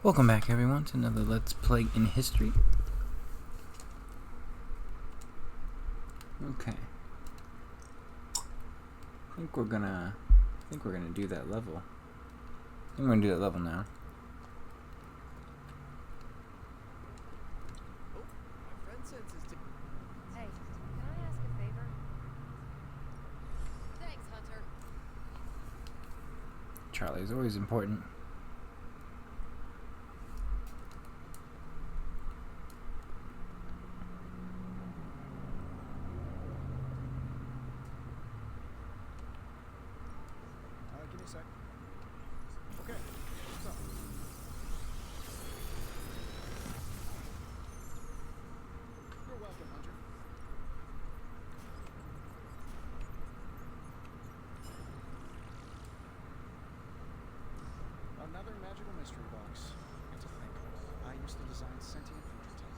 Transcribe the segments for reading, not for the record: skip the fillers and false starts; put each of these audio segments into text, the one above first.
Welcome back, everyone, to another Let's Play in History. Okay. I think we're gonna do that level. I think we're gonna do that level now. Oh, my friend senses. Hey, can I ask a favor? Thanks, Hunter. Charlie's always important. Give me a sec. Okay, what's up? You're welcome, Hunter. Another magical mystery box. Get to think. I used to design sentient future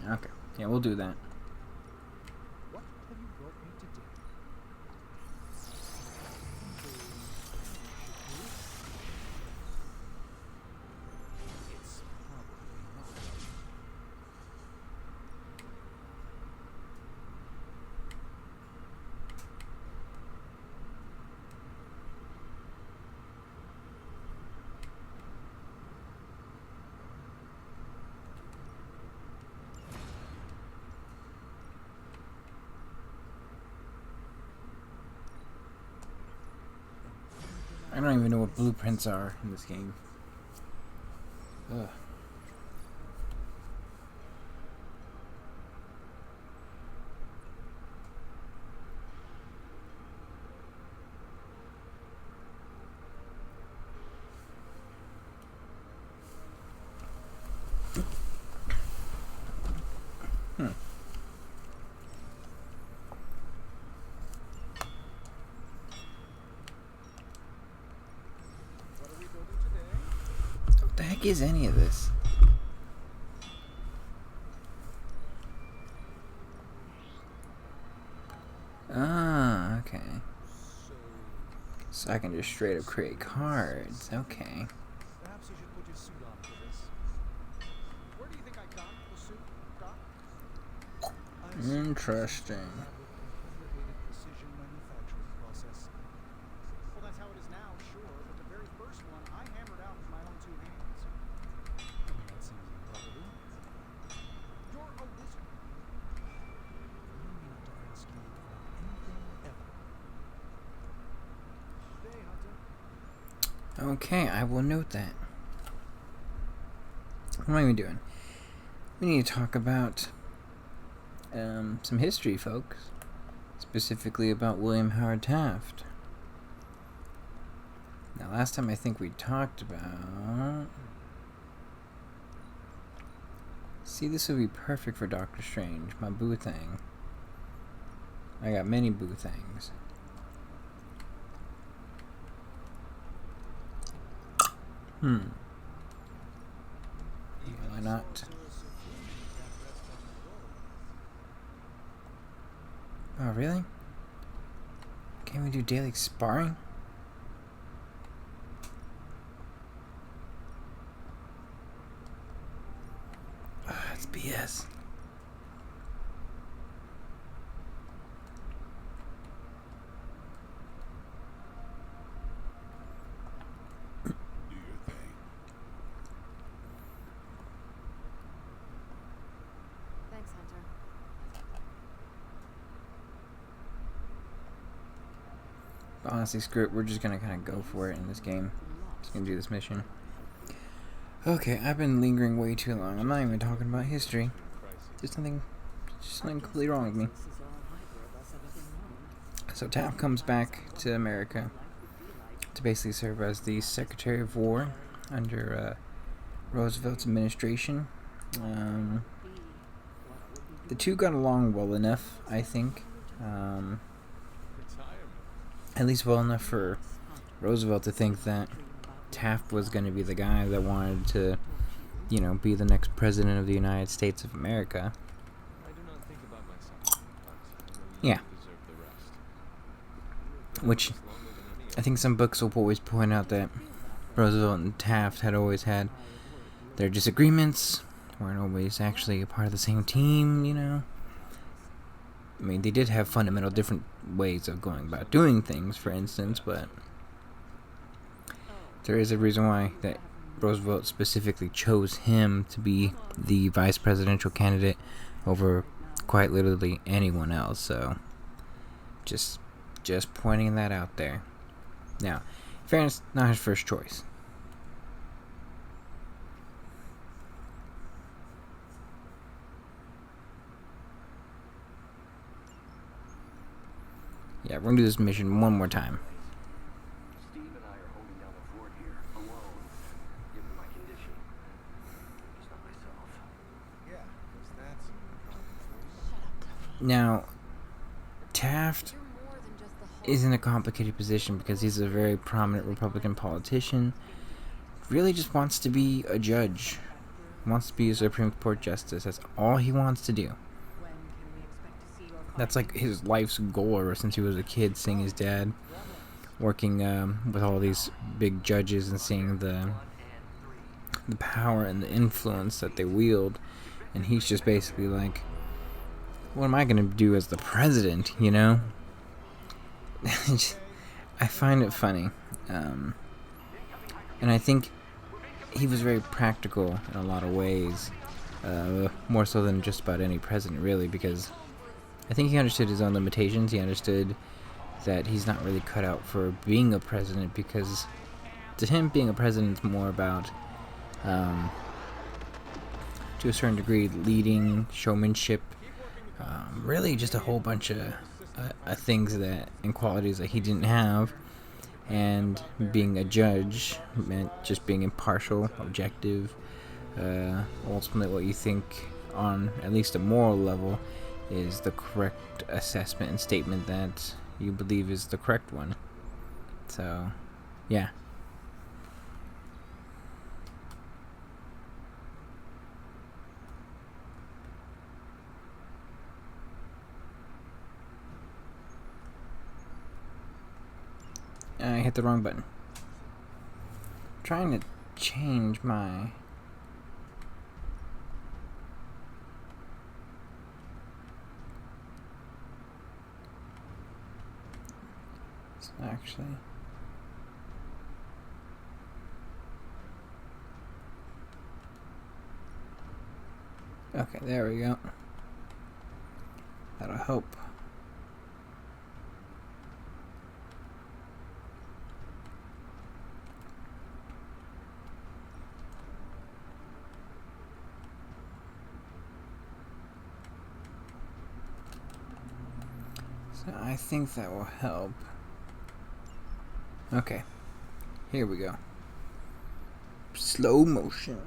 tech. Okay. Yeah, we'll do that. What have you brought me today? It's probably not. I don't even know what blueprints are in this game. Ugh. What are we building today? What the heck is any of this? Ah, okay. So, So I can just straight up create cards. Okay. perhaps you should put your suit on for this. Where do you think I got the suit, Doc? I assume Interesting. this is a complicated precision manufacturing process. Well, that's how it is now, sure, but the very first one I hammered out with my own two hands. That seems improbable. You're a wizard. You need not to ask you about anything ever. Day, Hunter. Okay, I will note that. What am I even doing? We need to talk about some history, folks. Specifically about William Howard Taft. Now, last time I think we talked about... See, this would be perfect for Doctor Strange, my boo thing. I got many boo things. Yeah, why not? Oh, really? Can't we do daily sparring? It's BS. Thanks, Hunter. But honestly, screw it. We're just gonna kind of go for it in this game. Just gonna do this mission. Okay, I've been lingering way too long. I'm not even talking about history. Just something completely wrong with me. So Taft comes back to America to basically serve as the Secretary of War under Roosevelt's administration. The two got along well enough, I think. At least well enough for Roosevelt to think that Taft was going to be the guy that wanted to, you know, be the next president of the United States of America. I do not think about myself, but I know Yeah. you deserve the rest. Which I think some books will always point out that Roosevelt and Taft had always had their disagreements, weren't always actually a part of the same team, you know. I mean, they did have fundamental different ways of going about doing things, for instance, but there is a reason why that Roosevelt specifically chose him to be the vice presidential candidate over quite literally anyone else. So just pointing that out there. Now, in fairness, not his first choice. Yeah, we're gonna do this mission one more time. Steve and I are holding down the fort here, alone, given my condition. Just not myself. Yeah, because that's a problem. Now, Taft You're more than just the is in a complicated position because he's a very prominent Republican politician. Really just wants to be a judge. Wants to be a Supreme Court justice. That's all he wants to do. That's like his life's goal ever since he was a kid, seeing his dad working with all these big judges and seeing the power and the influence that they wield. And he's just basically like, what am I going to do as the president, you know? I find it funny. And I think he was very practical in a lot of ways. More so than just about any president, really, because I think he understood his own limitations. He understood that he's not really cut out for being a president, because to him, being a president is more about, to a certain degree, leading, showmanship, really just a whole bunch of things that and qualities that he didn't have. And being a judge meant just being impartial, objective, ultimately what you think on at least a moral level is the correct assessment and statement that you believe is the correct one. So, yeah. I hit the wrong button. I'm trying to change my... Actually, okay, there we go. That'll help. So I think that will help. Okay, here we go. Slow motion.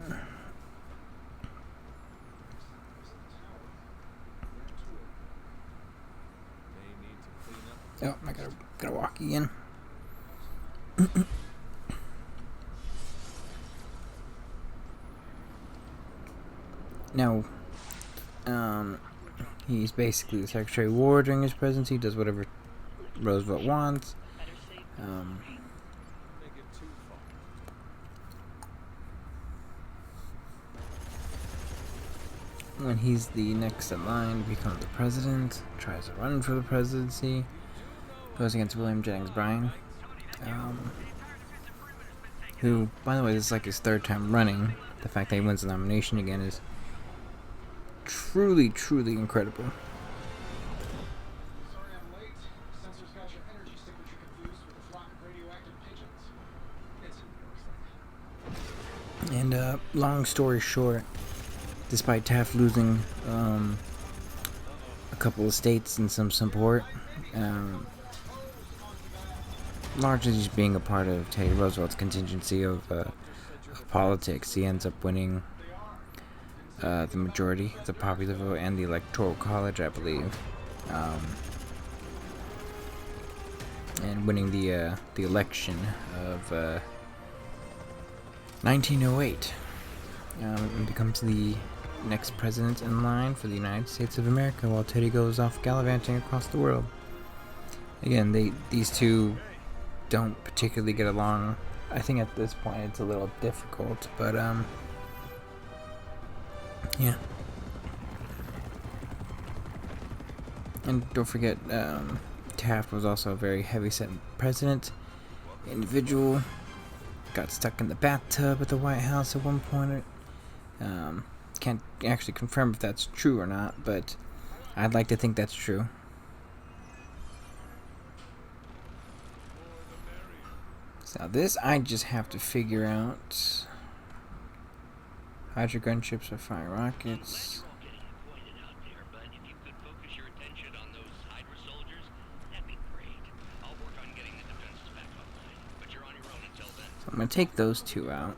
Oh, I gotta walk again. Now, he's basically the Secretary of War during his presidency. Does whatever Roosevelt wants. When he's the next in line to become the president, tries to run for the presidency, goes against William Jennings Bryan, who, by the way, this is like his third time running. The fact that he wins the nomination again is truly, truly incredible. Sorry I'm late. Sensor's got your energy signature confused with a flock of radioactive pigeons. It's a New York thing. And long story short, despite Taft losing a couple of states and some support, largely just being a part of Teddy Roosevelt's contingency of politics, he ends up winning the majority, the popular vote, and the Electoral College, I believe, and winning the election of 1908, and becomes the next president in line for the United States of America, while Teddy goes off gallivanting across the world. Again, these two don't particularly get along I think at this point it's a little difficult, but yeah. And don't forget, Taft was also a very heavy-set president, individual. Got stuck in the bathtub at the White House at one point. Can't actually confirm if that's true or not, but I'd like to think that's true. So this I just have to figure out. Hydro gunships or fire rockets. So I'm gonna take those two out.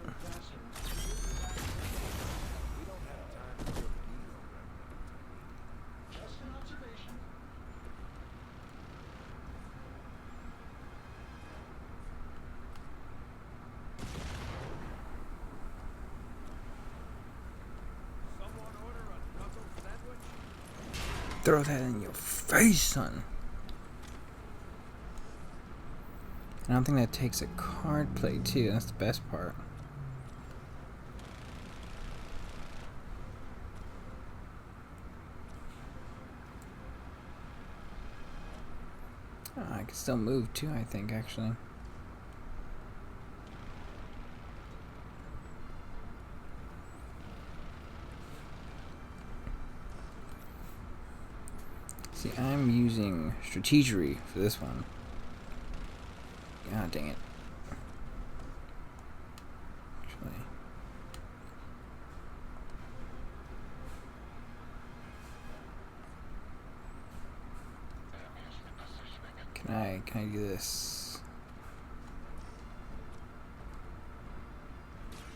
Throw that in your face, son. I don't think that takes a card play too. That's the best part. Oh, I can still move too, I think, actually. See, I'm using strategery for this one. God dang it. Actually. Can I do this?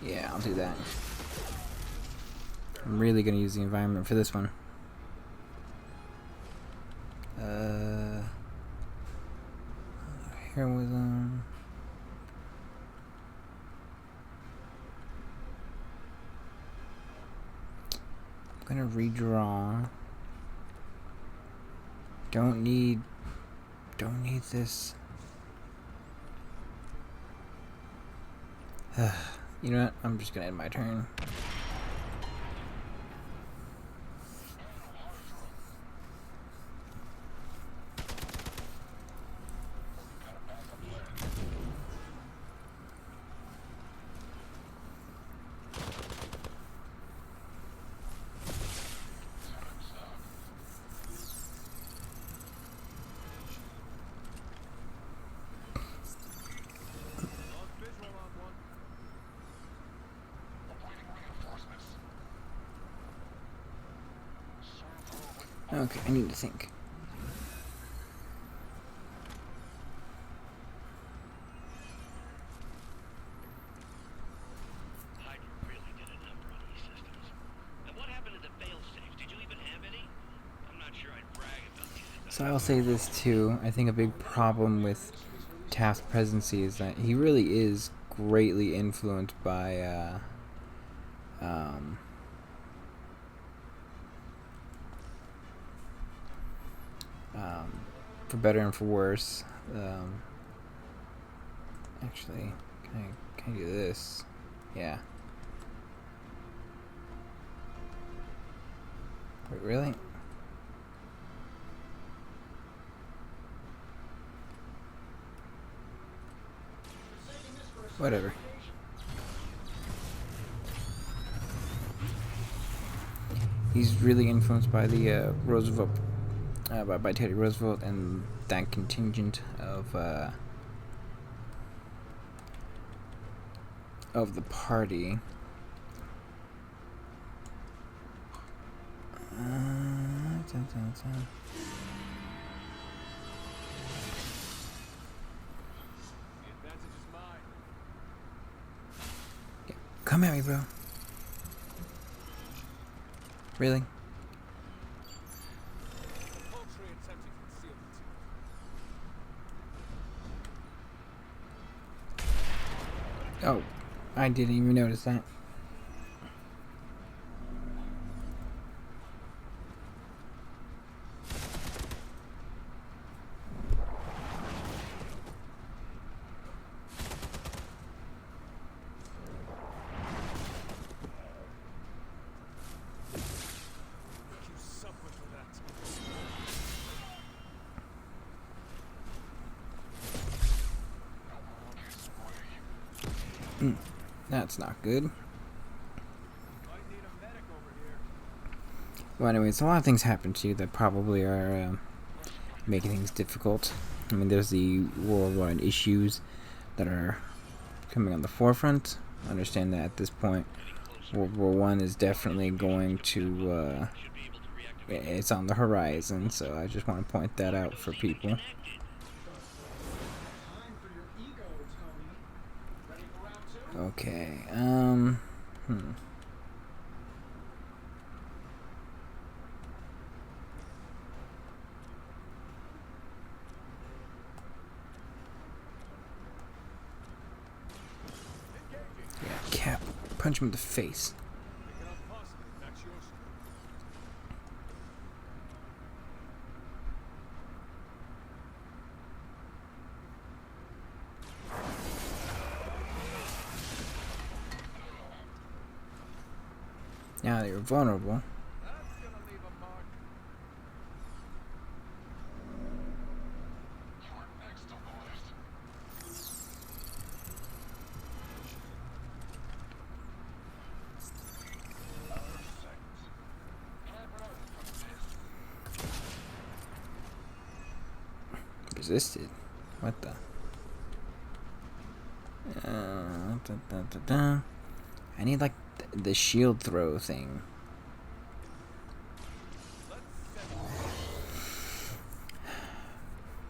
Yeah, I'll do that. I'm really gonna use the environment for this one. Heroism. I'm gonna redraw. Don't need this. You know what? I'm just gonna end my turn. Okay, I need to think. Hydra really did a number on these systems. And what happened to the fail-safes? Did you even have any? I'm not sure I'd brag about these. So I'll say this too. I think a big problem with Taft's presidency is that he really is greatly influenced by for better and for worse. Actually, can I do this? Yeah. Wait, really? Whatever. He's really influenced by the Roosevelt, by Teddy Roosevelt and that contingent of the party. Come at me, bro. Really? Oh, I didn't even notice that. That's not good. Might need a medic over here. Well, anyways, a lot of things happen to you that probably are making things difficult. I mean, there's the worldwide issues that are coming on the forefront. I understand that at this point, World War I is definitely going to, it's on the horizon, so I just want to point that out for people. Time for your ego, Tony. Ready for round 2? Okay, Yeah, Cap. Punch him in the face. Pick it up positive. That's your score. Now that you're vulnerable. That's gonna leave a mark. Resisted. What the? I need like the shield throw thing.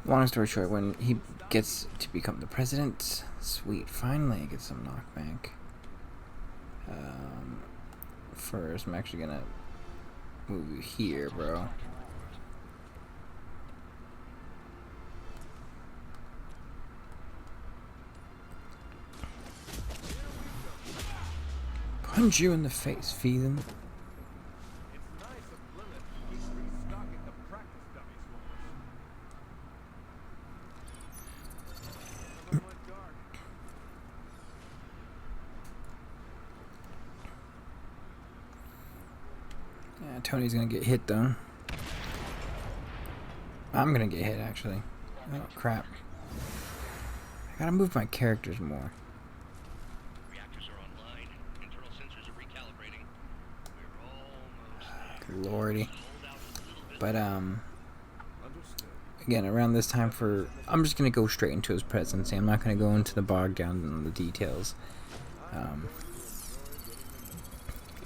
Long story short, when he gets to become the president, sweet, finally I get some knockback. First, I'm actually gonna move you here, bro. Punch you in the face, Phelan. It's nice of Lilith. He's restocking the practice dummies for us. Never went dark. Yeah, Tony's gonna get hit though. I'm gonna get hit actually. Oh crap. I gotta move my characters more. Reactors are online. Internal sensors are recalibrating. We're almost Good lordy. hold out a little bit. But Understood. again, around this time I'm just gonna go straight into his presidency. I'm not gonna go into the bog down on the details.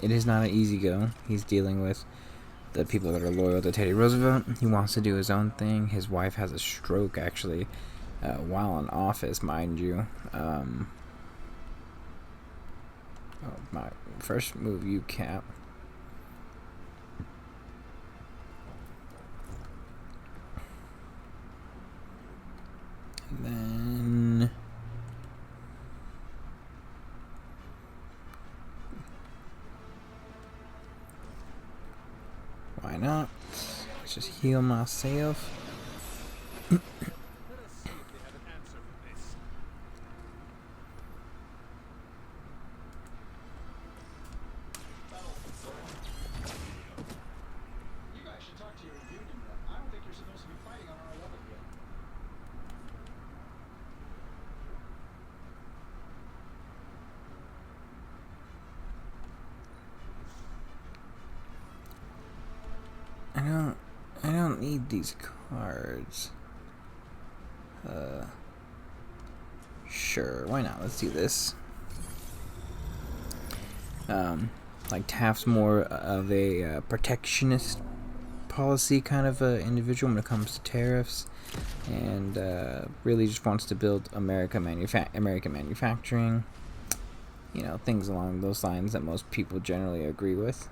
It is not an easy go. He's dealing with the people that are loyal to Teddy Roosevelt. He wants to do his own thing. His wife has a stroke actually while in office, mind you. Oh, my first move, you Cap. And then why not? Let's just heal myself. Let us see if they have an answer for this. You guys should talk to your union rep. I don't think you're supposed to be fighting on our level yet. I don't need these cards. Sure, why not? Let's do this. Like Taft's more of a protectionist policy kind of individual when it comes to tariffs, and really just wants to build American manufacturing. You know, things along those lines that most people generally agree with.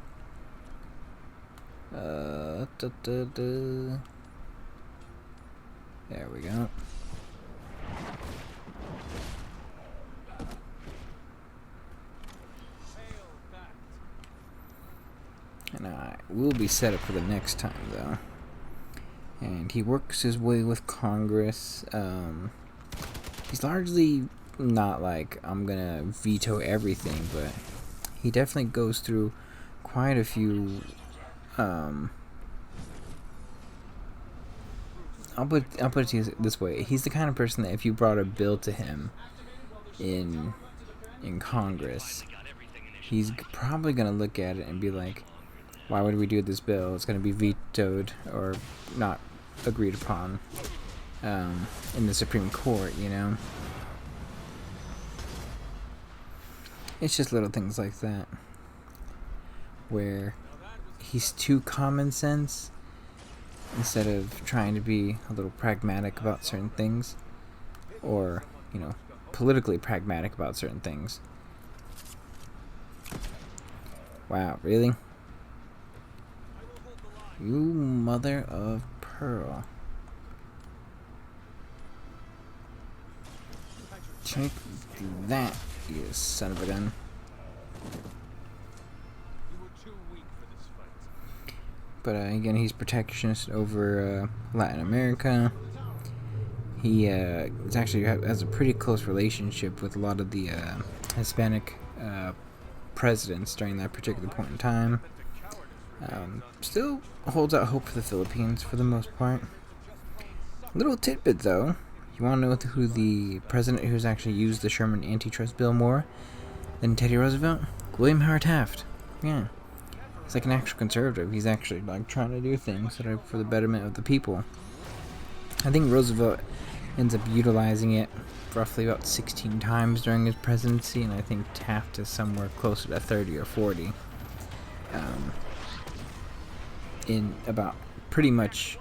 There we go. And I will be set up for the next time, though. And he works his way with Congress. He's largely not like, I'm gonna veto everything, but he definitely goes through quite a few, I'll put it to you this way. He's the kind of person that if you brought a bill to him in in Congress, he's probably going to look at it and be like, why would we do this bill? It's going to be vetoed or not agreed upon in the Supreme Court, you know? It's just little things like that where he's too common sense instead of trying to be a little pragmatic about certain things, or, you know, politically pragmatic about certain things. Wow, really? You mother of pearl. Check that, you son of a gun. But again, he's protectionist over Latin America. He actually has a pretty close relationship with a lot of the Hispanic presidents during that particular point in time. Still holds out hope for the Philippines for the most part. Little tidbit though, you want to know who the president who's actually used the Sherman antitrust bill more than Teddy Roosevelt? William Howard Taft. Yeah. He's like an actual conservative. He's actually like trying to do things that are for the betterment of the people. I think Roosevelt ends up utilizing it roughly about 16 times during his presidency, and I think Taft is somewhere closer to 30 or 40. In about pretty much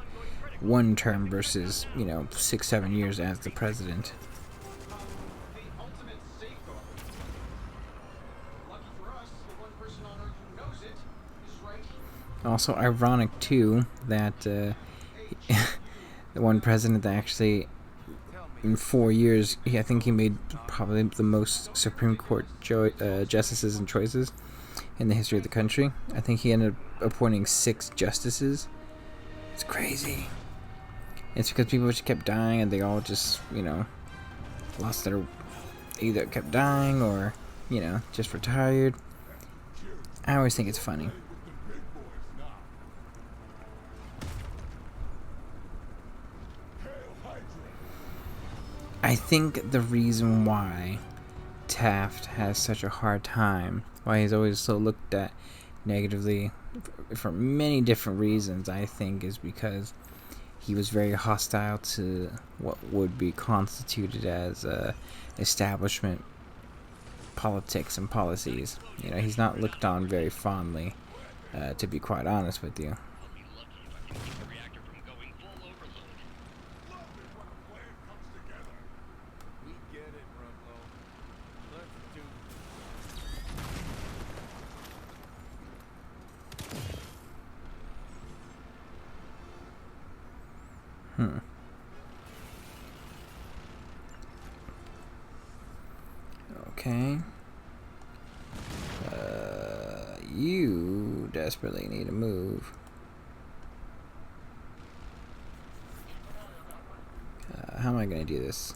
one term versus, 6-7 years as the president. Also ironic too that the one president that actually in 4 years, I think he made probably the most Supreme Court justices and choices in the history of the country. I think he ended up appointing 6 justices. It's crazy. It's because people just kept dying and they all just, lost their, either kept dying or, just retired. I always think it's funny. I think the reason why Taft has such a hard time, why he's always so looked at negatively for many different reasons, I think, is because he was very hostile to what would be constituted as establishment politics and policies. He's not looked on very fondly, to be quite honest with you. Okay. You desperately need to move. How am I going to do this?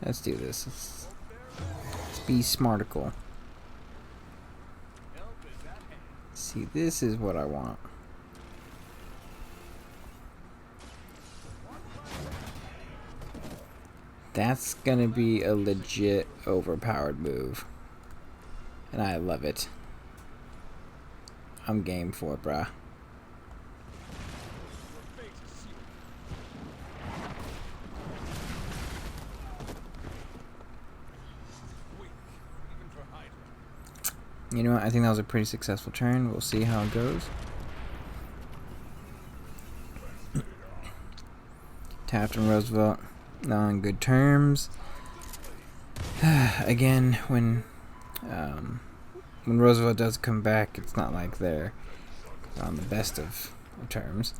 Let's do this. Let's be smarticle. See, this is what I want. That's gonna be a legit overpowered move. And I love it. I'm game for it, bruh. You know what? I think that was a pretty successful turn. We'll see how it goes. Taft and Roosevelt not on good terms. Again, when Roosevelt does come back, it's not like they're on the best of terms.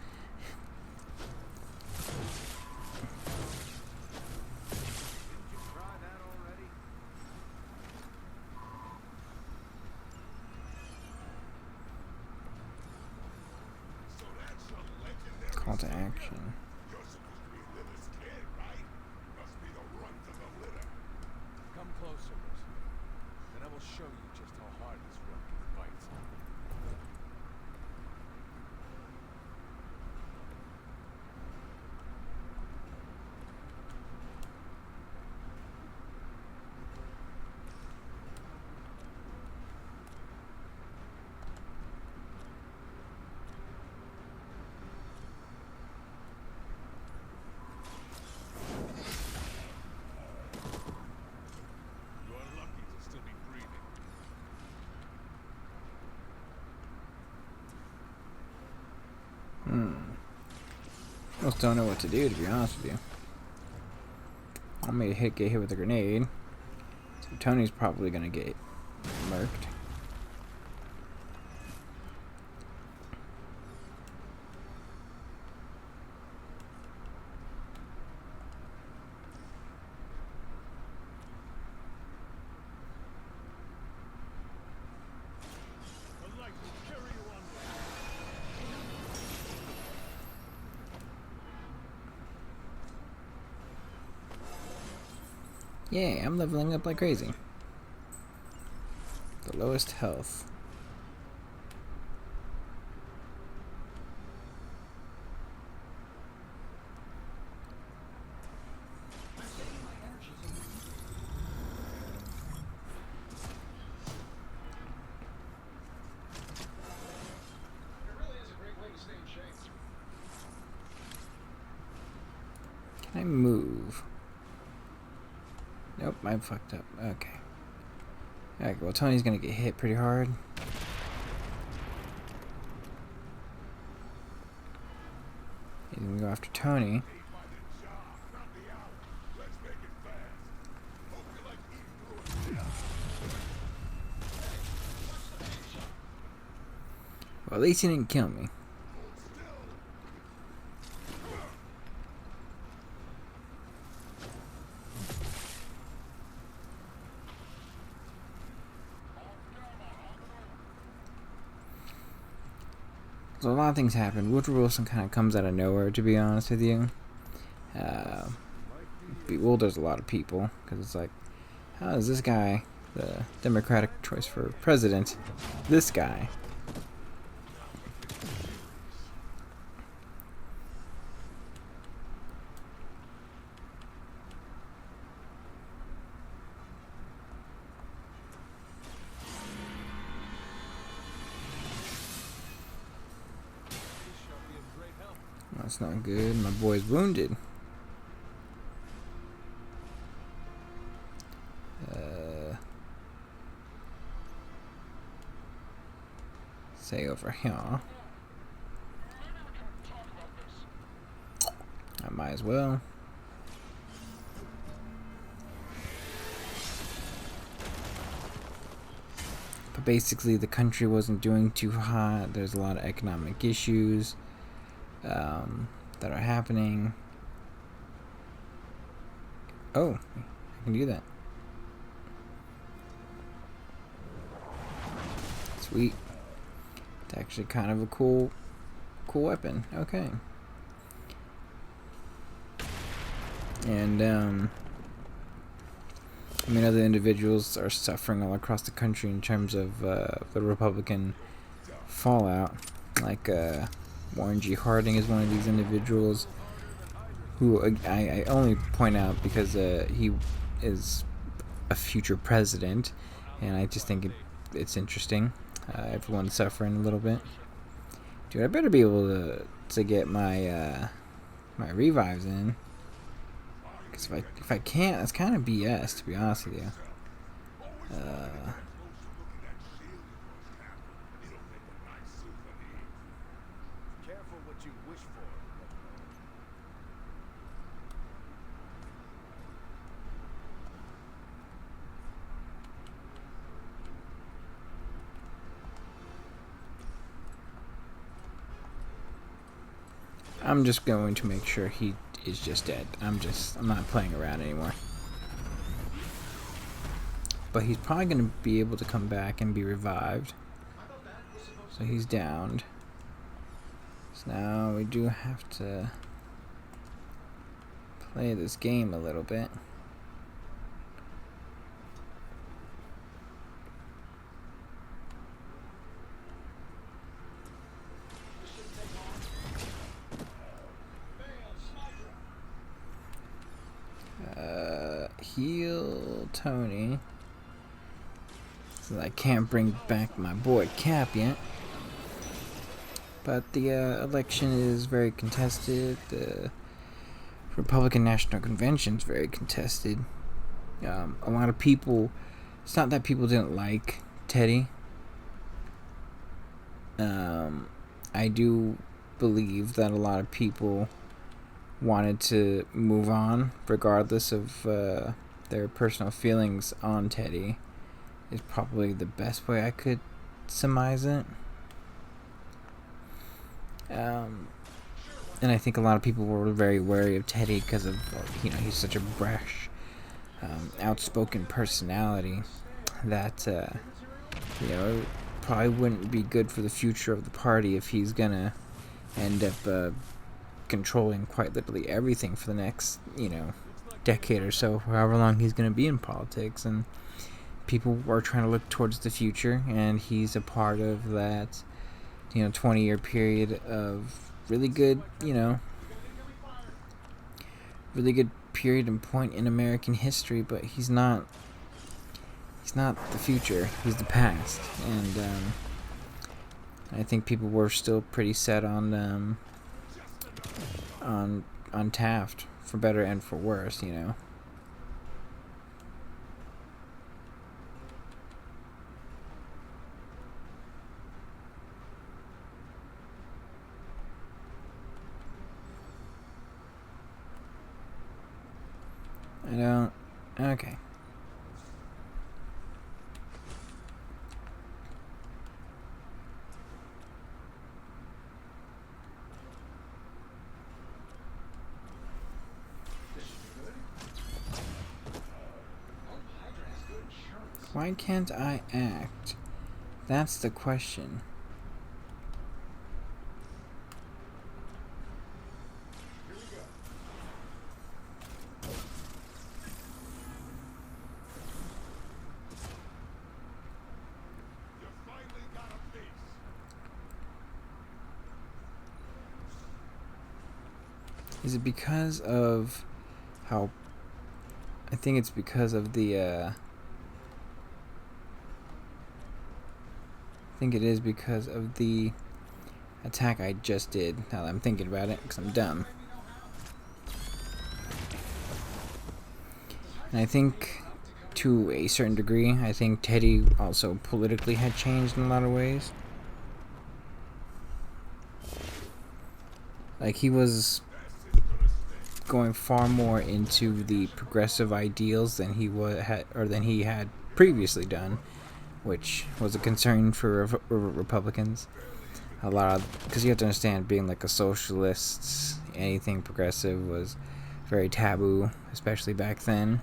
Call to action. Come closer, Roosevelt. Then I will show you just how hard this rookie fights. almost don't know what to do, to be honest with you. I may get hit with a grenade. So Tony's probably gonna get murked. Yeah, I'm leveling up like crazy. The lowest health. Can I move? Nope, I fucked up. Okay. Alright, well, Tony's gonna get hit pretty hard. He's gonna go after Tony. Well, at least he didn't kill me. So a lot of things happen. Woodrow Wilson kind of comes out of nowhere, to be honest with you. Bewilders a lot of people, because it's like, how is this guy the Democratic choice for president? This guy. That's not good. My boy's wounded. Say over here. I might as well. But basically, the country wasn't doing too hot. There's a lot of economic issues that are happening. Oh, I can do that. Sweet. It's actually kind of a cool weapon. Okay. And I mean, other individuals are suffering all across the country in terms of the Republican fallout. Like Warren G. Harding is one of these individuals who I only point out because he is a future president, and I just think it's interesting. Everyone's suffering a little bit. Dude, I better be able to get my my revives in. Because if I can't, that's kind of BS, to be honest with you. Careful what you wish for. I'm just going to make sure he is just dead. I'm not playing around anymore. But he's probably going to be able to come back and be revived. So he's downed. So now we do have to play this game a little bit. Heal Tony. So I can't bring back my boy Cap yet. But the election is very contested. The Republican National Convention is very contested. A lot of people, it's not that people didn't like Teddy. I do believe that a lot of people wanted to move on regardless of their personal feelings on Teddy is probably the best way I could surmise it. And I think a lot of people were very wary of Teddy because of, he's such a brash, outspoken personality that, probably wouldn't be good for the future of the party if he's gonna end up controlling quite literally everything for the next, decade or so, however long he's gonna be in politics. And people are trying to look towards the future, and he's a part of that, 20-year period of really good, really good period and point in American history. But he's not the future, he's the past. And I think people were still pretty set on Taft, for better and for worse, Okay. Why can't I act? That's the question. Is it because of how... I think it's because of the, I think it is because of the attack I just did, now that I'm thinking about it, because I'm dumb. And I think, to a certain degree, I think Teddy also politically had changed in a lot of ways. Like, he was going far more into the progressive ideals than he had previously done, which was a concern for Republicans. A lot of, because you have to understand, being like a socialist, anything progressive was very taboo, especially back then.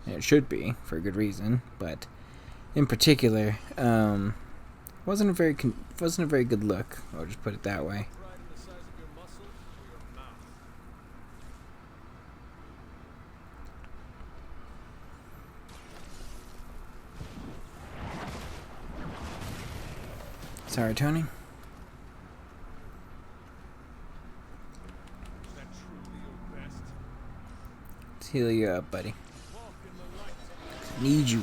And it should be, for a good reason, but in particular, wasn't a very good look. I'll just put it that way. Sorry, Tony. Let's heal you up, buddy. Need you.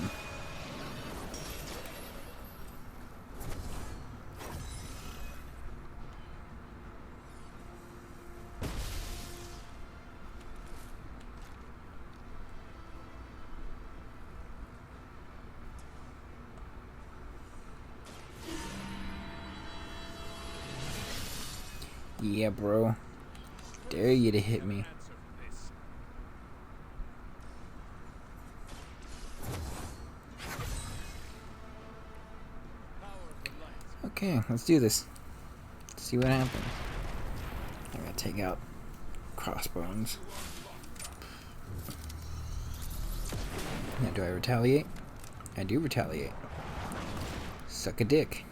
Yeah, bro. Dare you to hit me. Okay, let's do this. Let's see what happens. I gotta take out crossbones. Now, do I retaliate? I do retaliate. Suck a dick.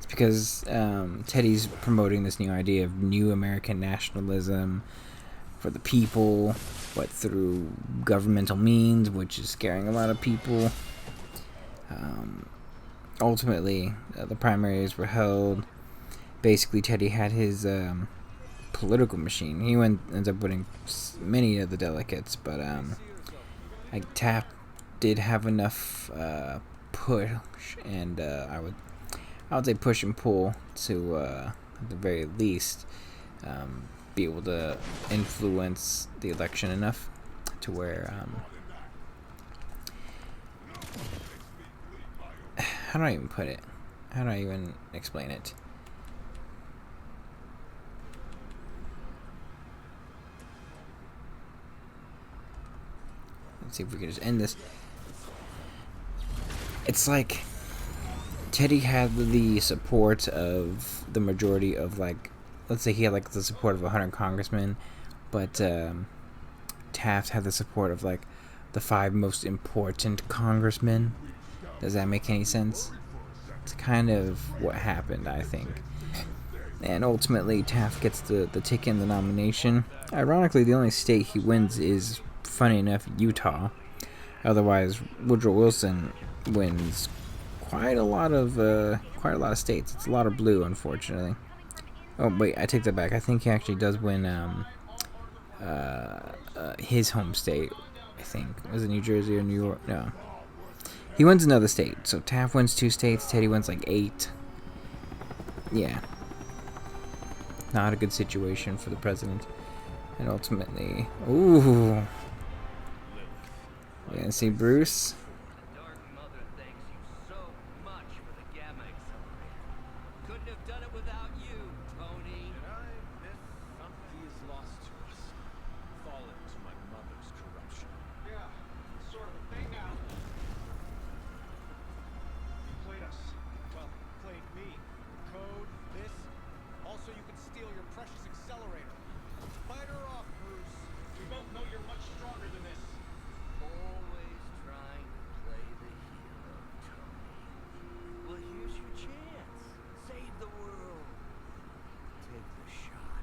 Because Teddy's promoting this new idea of new American nationalism for the people, but through governmental means, which is scaring a lot of people. Ultimately, the primaries were held. Basically, Teddy had his political machine. He ends up winning many of the delegates, but Taft did have enough push, and I would say push and pull to, at the very least, be able to influence the election enough to where, how do I even put it? How do I even explain it? Let's see if we can just end this. It's like Teddy had the support of the majority of, like, let's say he had like the support of 100 congressmen, but Taft had the support of like the 5 most important congressmen. Does that make any sense? It's kind of what happened, I think. And ultimately, Taft gets the ticket and the nomination. Ironically, the only state he wins is, funny enough, Utah. Otherwise, Woodrow Wilson wins quite a lot of states. It's a lot of blue, unfortunately. Oh wait, I take that back. I think he actually does win his home state. I think was it New Jersey or New York? No, he wins another state. So Taft wins 2 states. Teddy wins like 8. Yeah, not a good situation for the president. And ultimately, ooh, we're gonna see Bruce. The Dark Mother thanks you so much for the Gamma Accelerator. Couldn't have done it without you, Tony. Did I miss something? He is lost to us. Fallen to my mother's corruption. Yeah, sort of a thing now. You played us. Well, played me. Code, this. Also, you can steal your precious accelerator. Fight her off, Bruce. We both know you're much stronger than this. Always trying to play the hero, Tony. Well, here's your chance. Save the world. Take the shot.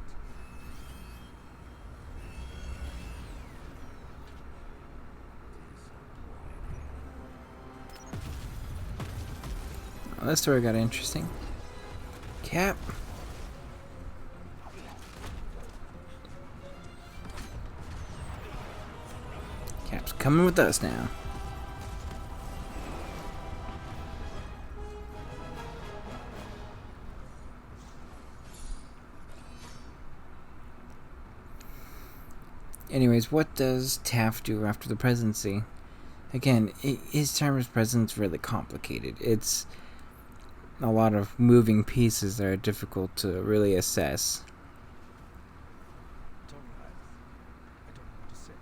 Well, that story got interesting. Cap. Cap's coming with us now. Anyways, what does Taft do after the presidency? Again, his term as president's really complicated. It's a lot of moving pieces that are difficult to really assess. Tony, I don't know what to say.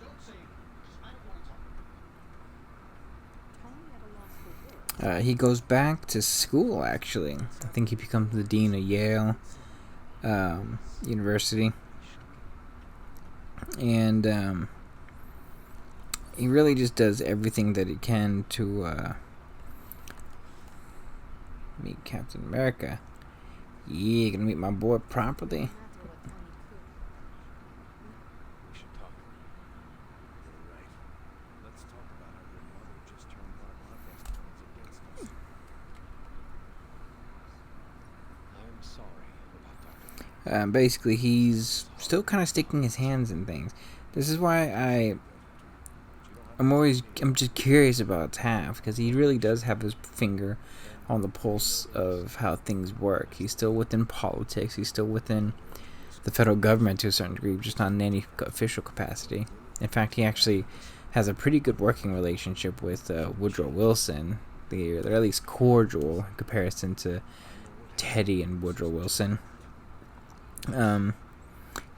Don't say it. I don't want to talk. Tony at a loss for words. He goes back to school, actually. I think he becomes the dean of Yale University. And he really just does everything that he can to meet Captain America. Yeah, gonna meet my boy properly. After what Tony could. We should talk. You're right. Let's talk about how your mother just turned one of our best friends against us. I'm sorry about Dr. Basically, he's still kind of sticking his hands in things. This is why I'm just curious about Taft, because he really does have his finger on the pulse of how things work. He's still within politics. He's still within the federal government to a certain degree, just not in any official capacity. In fact, he actually has a pretty good working relationship with Woodrow Wilson. They're at least cordial in comparison to Teddy and Woodrow Wilson.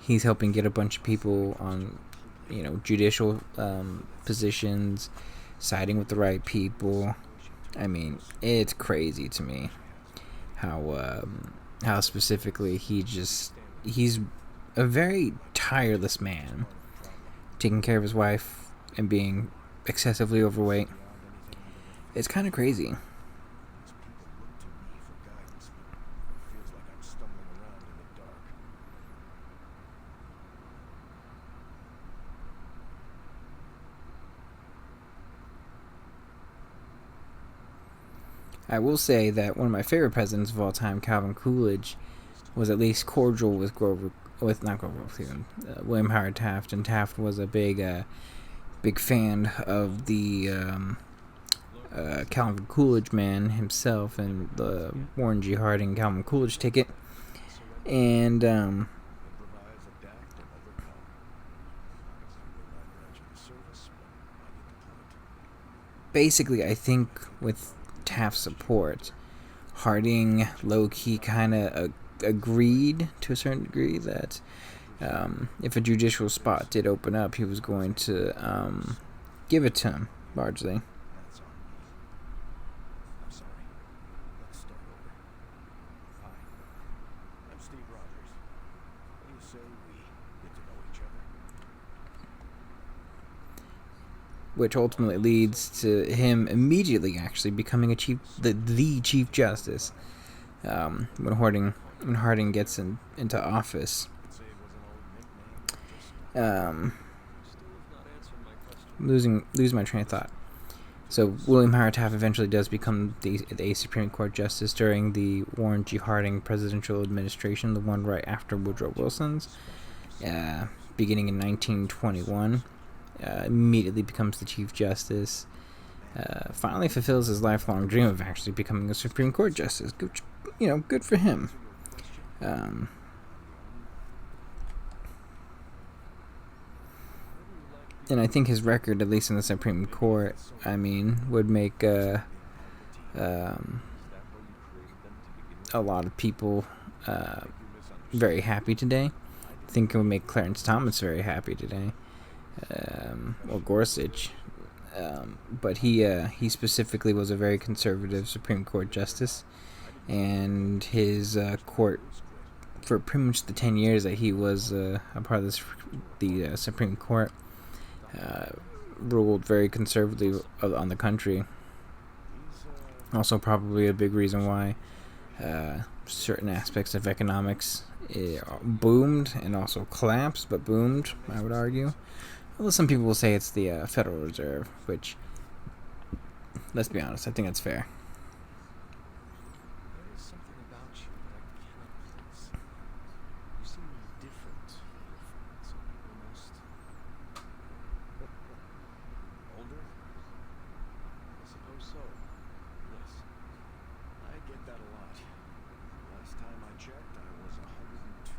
He's helping get a bunch of people on, judicial positions, siding with the right people. I mean, it's crazy to me how specifically he's a very tireless man, taking care of his wife and being excessively overweight. It's kind of crazy. I will say that one of my favorite presidents of all time, Calvin Coolidge, was at least cordial with William Howard Taft, and Taft was a big fan of the Calvin Coolidge man himself and the Warren G. Harding Calvin Coolidge ticket. And basically, I think with Taft's support, Harding low-key kind of agreed to a certain degree that if a judicial spot did open up, he was going to give it to him, largely. That's on me. I'm sorry. Let's start over. Hi. I'm Steve Rogers. What do you say we get to know each other? Which ultimately leads to him immediately actually becoming the Chief Justice when Harding gets into office. Could say it was an old nickname or just Still have not answered my question. Losing my train of thought. So William Howard Taft eventually does become a Supreme Court justice during the Warren G. Harding presidential administration, the one right after Woodrow Wilson's, beginning in 1921. Immediately becomes the Chief Justice. Finally fulfills his lifelong dream of actually becoming a Supreme Court justice. Good for him. And I think his record, at least in the Supreme Court, would make a lot of people very happy today. I think it would make Clarence Thomas very happy today. Or Gorsuch, but he specifically was a very conservative Supreme Court justice, and his court, for pretty much the 10 years that he was a part of the Supreme Court, ruled very conservatively on the country. Also, probably a big reason why certain aspects of economics boomed and also collapsed, but boomed, I would argue. Although some people will say it's the Federal Reserve, which, let's be honest, I think that's fair. There is something about you that I cannot place. You seem different. Almost older? I suppose so. Yes. I get that a lot. Last time I checked, I was 102.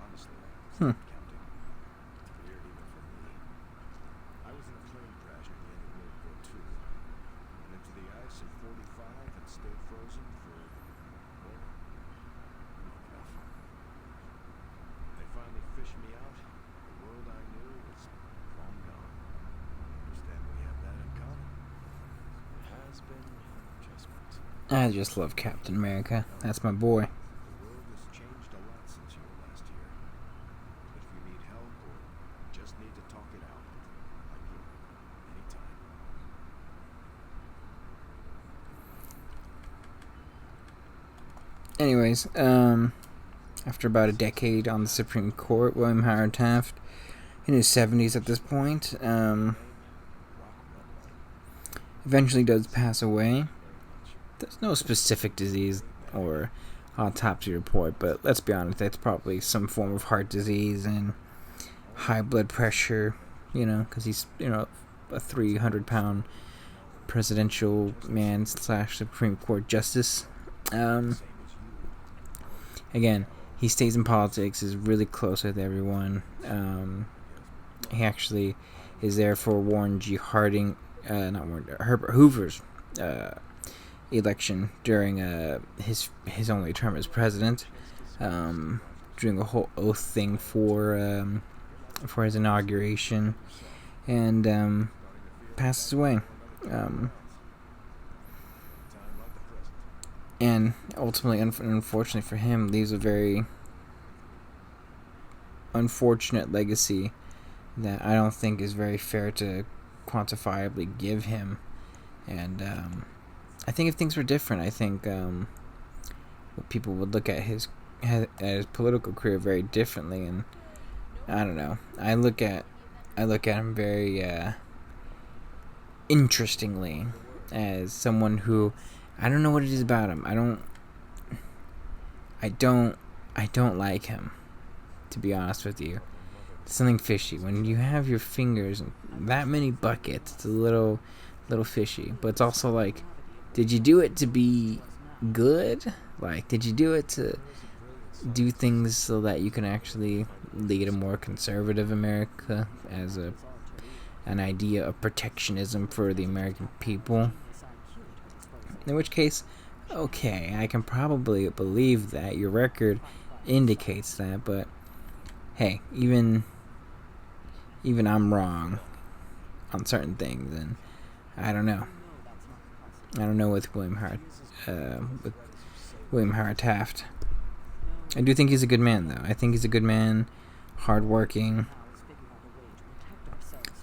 Honestly, I stopped counting. It's weird even for me. I was in a plane crash at the end of World War II. Went into the ice in 45 and stayed frozen for, well, long enough. They finally fished me out. The world I knew was long gone. I understand we have that in common. it has been an adjustment. I just love Captain America. That's my boy. The world has changed a lot since you were last here. But if you need help or just need to talk it out, I'm here. Anytime. Anyways, after about a decade on the Supreme Court, William Howard Taft, in his 70s at this point, eventually does pass away. There's no specific disease or autopsy report, but let's be honest, it's probably some form of heart disease and high blood pressure, because he's, a 300-pound presidential man / Supreme Court justice. Again, he stays in politics, is really close with everyone. He actually is there for Warren G. Harding, Herbert Hoover's election during his only term as president, doing a whole oath thing for his inauguration, and passes away. And ultimately, unfortunately for him, leaves a very unfortunate legacy that I don't think is very fair to quantifiably give him. And I think if things were different, I think people would look at his political career very differently. And I don't know. I look at him very interestingly as someone who, I don't know what it is about him. I don't like him, to be honest with you. It's something fishy. When you have your fingers in that many buckets, it's a little fishy. But it's also like, did you do it to be good? Like, did you do it to do things so that you can actually lead a more conservative America as an idea of protectionism for the American people? In which case, okay, I can probably believe that. Your record indicates that, but hey, even I'm wrong on certain things, and I don't know. I don't know with William Howard Taft. I do think he's a good man, though. I think he's a good man, hardworking.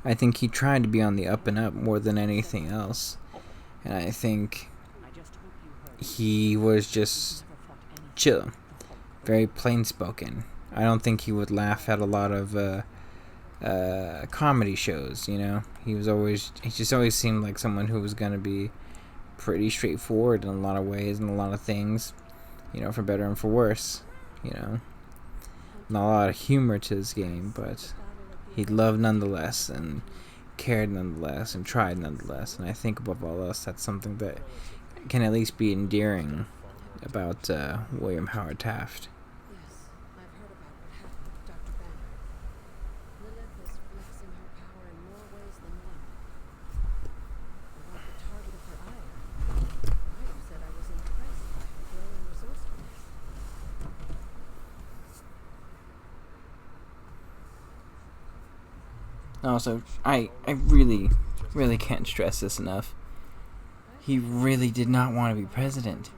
I think he tried to be on the up and up more than anything else, and I think he was just chill, very plain spoken. I don't think he would laugh at a lot of comedy shows. You know, he just always seemed like someone who was gonna be pretty straightforward in a lot of ways and a lot of things. You know, for better and for worse. You know, not a lot of humor to this game, but he loved nonetheless and cared nonetheless and tried nonetheless. And I think above all else, that's something that can at least be endearing about William Howard Taft. Yes, I've heard about what happened with Dr. Banner. Lilith is flexing her power in more ways than one. About the target of her ire, I said I was impressed by her growing resourcefulness. Also, I really can't stress this enough. He really did not want to be president.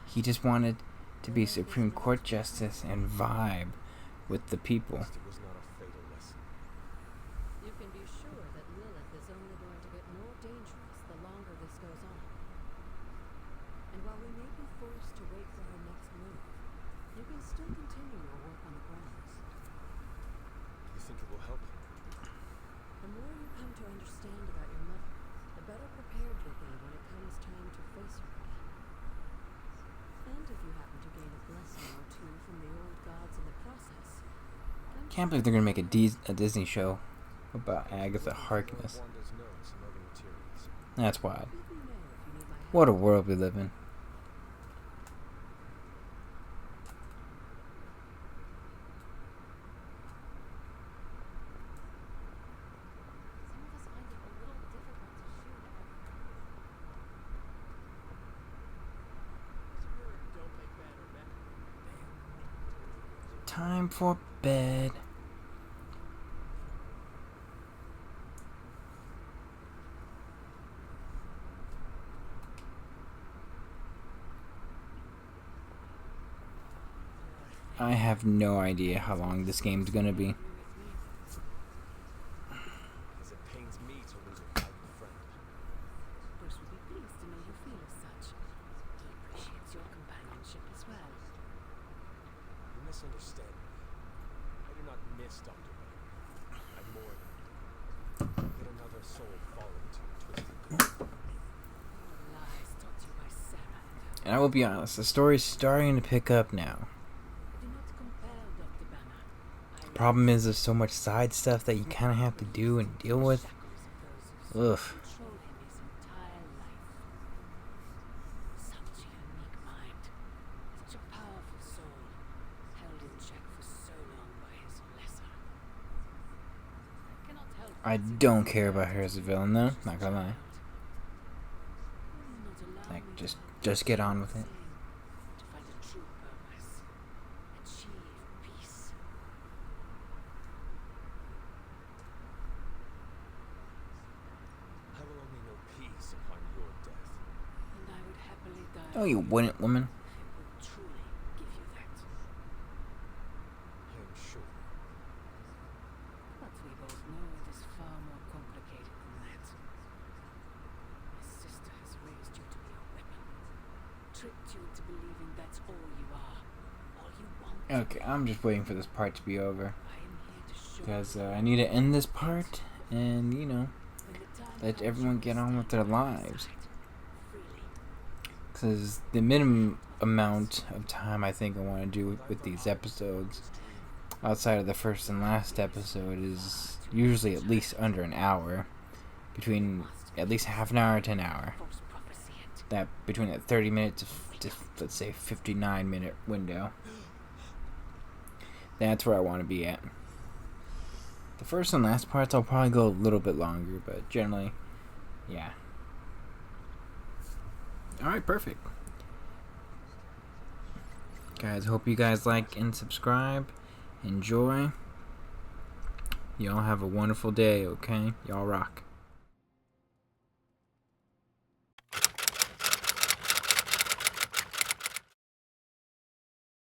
He just wanted to be Supreme Court Justice and vibe with the people. It was not a fatal lesson. You can be sure that Lilith is only going to get more dangerous the longer this goes on. And while we may be forced to wait for her next move, you can still continue your work on the grounds. You think it will help? The more you come to understand about your mother, the better prepared you'll be when it comes time to face her again. And if you happen to gain a blessing or two from the old gods in the process, Can't believe they're gonna make a Disney show about Agatha Harkness. Wanda's notes and other materials. That's wild. let me know if you need my help. What a world we live in. Some of us find it a little difficult to shoot Time for bed. I have no idea how long this game's gonna be. As it pains me to lose a valued friend. Bruce would be pleased to know you feel as such. He appreciates your companionship as well. You misunderstand me. I do not miss Dr. Banner. I mourn him. Yet another soul falling to a twisted path. All lies taught you by Sarah and her. And I will be honest, the story's starting to pick up now. Do not compel Dr. Banner. I Problem is, there's so much side stuff that you kind of have to do and deal with. shackles of those who Ugh. controlled him his entire life. Such a unique mind. Such a powerful soul. Held in check for so long by his lesser. I cannot help I but see don't the care about her as a villain, though. Not gonna lie. Will you not allow Like, me just to get on with it. to find a true purpose, achieve peace. I will only know peace upon your death. And I would happily die. Oh, you wouldn't, woman. If it would truly give you that. I am sure. But we both know it is far more complicated than that. My sister has raised you to be a weapon. Tricked you into believing that's all you are. All you want. Okay, I'm just waiting for this part to be over. I am here to show Because you I need to end this part and, you know, when the time let comes everyone you get will on with stand their by my lives. side, freely. Because the minimum amount of time I think I want to do with these episodes, outside of the first and last episode, is usually at least under an hour. Between at least half an hour to an hour. False prophecy it. That between that 30 minute to let's say 59-minute window. That's where I want to be at. The first and last parts I'll probably go a little bit longer, but generally, yeah. Alright, perfect. Guys, hope you guys like and subscribe. Enjoy. Y'all have a wonderful day, okay? Y'all rock.